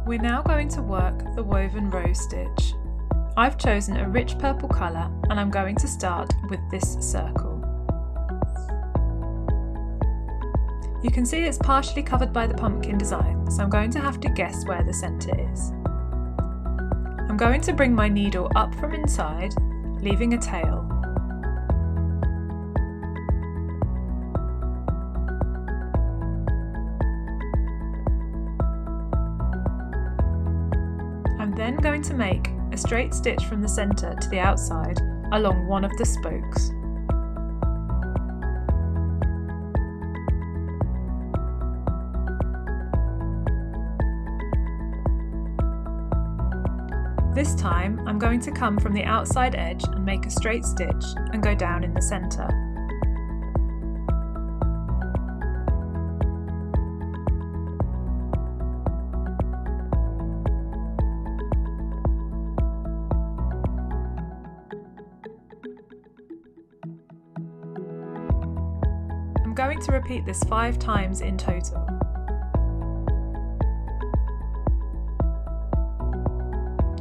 We're now going to work the woven rose stitch. I've chosen a rich purple colour and I'm going to start with this circle. You can see it's partially covered by the pumpkin design, so I'm going to have to guess where the centre is. I'm going to bring my needle up from inside, leaving a tail. I'm then going to make a straight stitch from the centre to the outside along one of the spokes. This time I'm going to come from the outside edge and make a straight stitch and go down in the centre. I'm going to repeat this 5 times in total.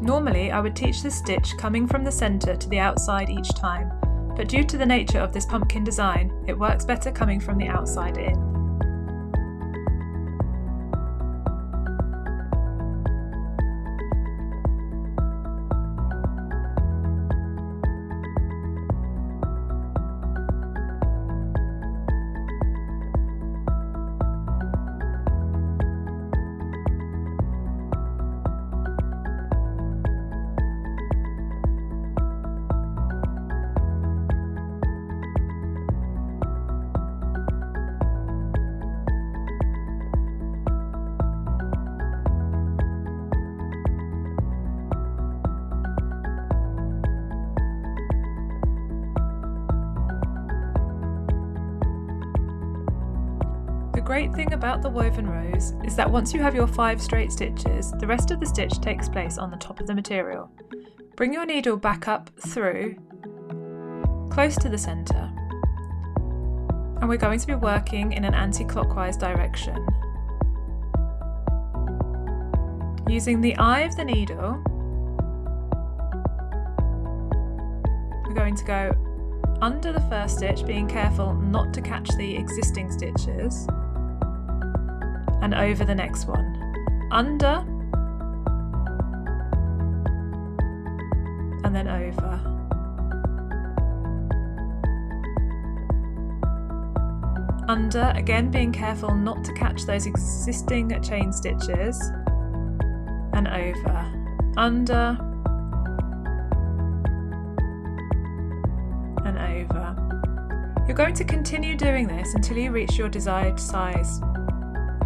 Normally I would teach this stitch coming from the centre to the outside each time, but due to the nature of this pumpkin design, it works better coming from the outside in. The great thing about the woven rose is that once you have your 5 straight stitches, the rest of the stitch takes place on the top of the material. Bring your needle back up through, close to the centre, and we're going to be working in an anti-clockwise direction. Using the eye of the needle, we're going to go under the first stitch, being careful not to catch the existing stitches, and over the next one. Under, and then over. Under, again being careful not to catch those existing chain stitches, and over. Under, and over. You're going to continue doing this until you reach your desired size.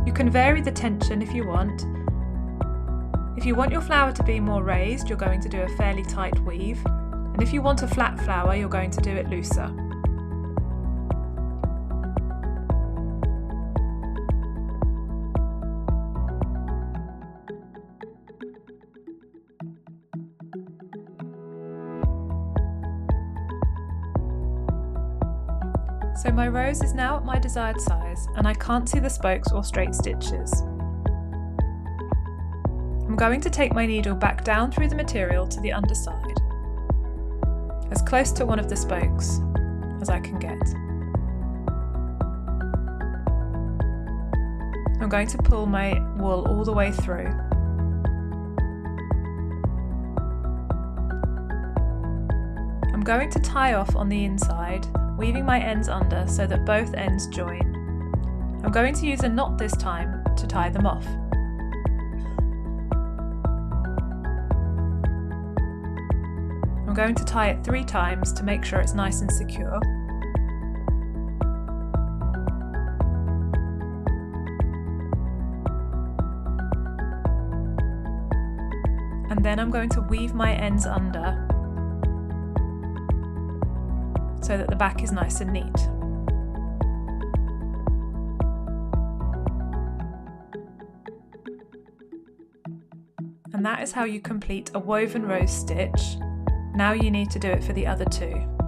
You can vary the tension if you want. If you want your flower to be more raised, you're going to do a fairly tight weave, and if you want a flat flower, you're going to do it looser. So my rose is now at my desired size and I can't see the spokes or straight stitches. I'm going to take my needle back down through the material to the underside, as close to one of the spokes as I can get. I'm going to pull my wool all the way through. I'm going to tie off on the inside, weaving my ends under so that both ends join. I'm going to use a knot this time to tie them off. I'm going to tie it 3 times to make sure it's nice and secure. And then I'm going to weave my ends under so that the back is nice and neat. And that is how you complete a woven rose stitch. Now you need to do it for the other 2.